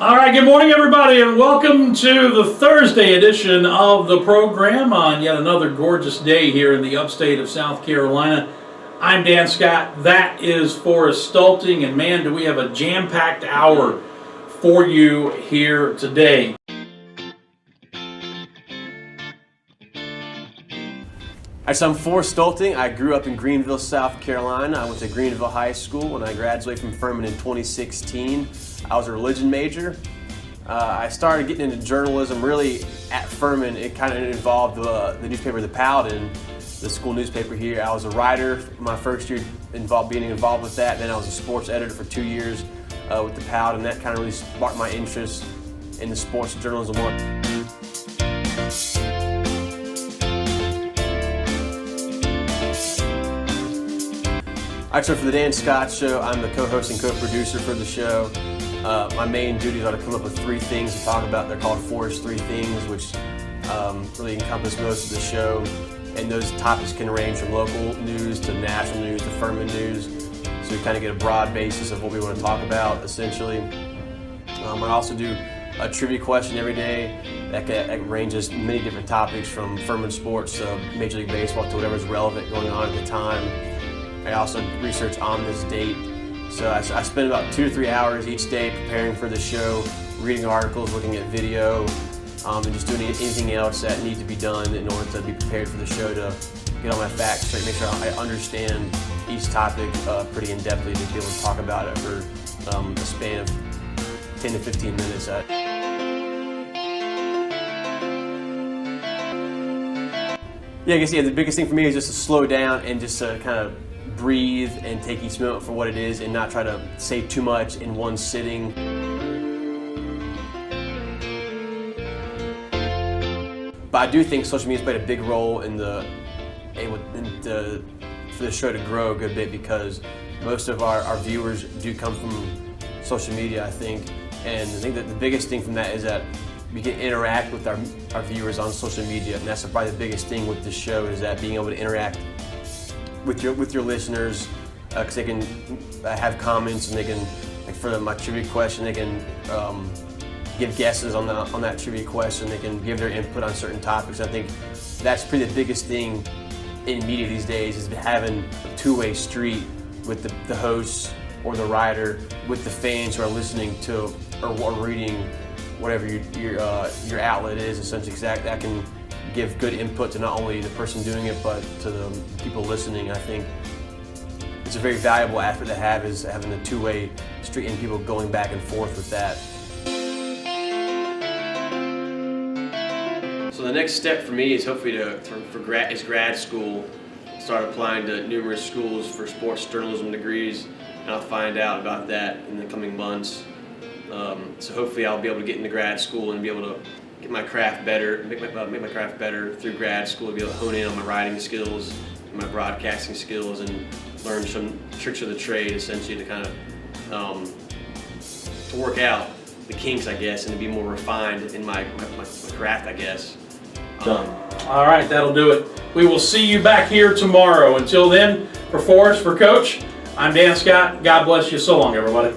All right, good morning, everybody, and welcome to the Thursday edition of the program on yet another gorgeous day here in the upstate of South Carolina. I'm Dan Scott. That is Forrest Stulting, and man, do we have a jam-packed hour for you here today. Hi, so I'm Forrest Stulting. I grew up in Greenville, South Carolina. I went to Greenville High School. When I graduated from Furman in 2016, I was a religion major. I started getting into journalism really at Furman. It kind of involved the newspaper, The Paladin, the school newspaper here. I was a writer my first year, being involved with that. Then I was a sports editor for 2 years with The Paladin. That kind of really sparked my interest in the sports journalism work. All right, so for the Dan Scott Show, I'm the co-host and co-producer for the show. My main duties are to come up with 3 things to talk about. They're called Forrest 3 Things, which really encompass most of the show. And those topics can range from local news to national news to Furman news. So we kind of get a broad basis of what we want to talk about, essentially. I also do a trivia question every day that ranges many different topics from Furman sports to Major League Baseball to whatever's relevant going on at the time. I also research on this date. So I spend about 2 to 3 hours each day preparing for the show, reading articles, looking at video, and just doing anything else that needs to be done in order to be prepared for the show, to get all my facts straight, make sure I understand each topic pretty in-depthly to be able to talk about it for a span of 10 to 15 minutes. Yeah, I guess the biggest thing for me is just to slow down and just to kind of breathe and take each moment for what it is and not try to say too much in one sitting. But I do think social media's played a big role for the show to grow a good bit, because most of our viewers do come from social media, I think. And I think that the biggest thing from that is that we can interact with our viewers on social media, and that's probably the biggest thing with this show, is that being able to interact with your listeners, because they can have comments, and they can, like for my trivia question, they can give guesses on that trivia question. They can give their input on certain topics. I think that's pretty the biggest thing in media these days, is having a two-way street with the hosts or the writer with the fans who are listening to or reading whatever your outlet is, essentially, because that can give good input to not only the person doing it, but to the people listening. I think it's a very valuable aspect to have, is having a two-way street and people going back and forth with that. So the next step for me is hopefully is grad school. Start applying to numerous schools for sports journalism degrees, and I'll find out about that in the coming months. So hopefully I'll be able to get into grad school and be able to get my craft better, make my craft better through grad school, to be able to hone in on my writing skills and my broadcasting skills, and learn some tricks of the trade, essentially, to kind of to work out the kinks, I guess, and to be more refined in my craft, I guess. All right, that'll do it. We will see you back here tomorrow. Until then, for Forrest, for Coach, I'm Dan Scott. God bless you. So long, everybody.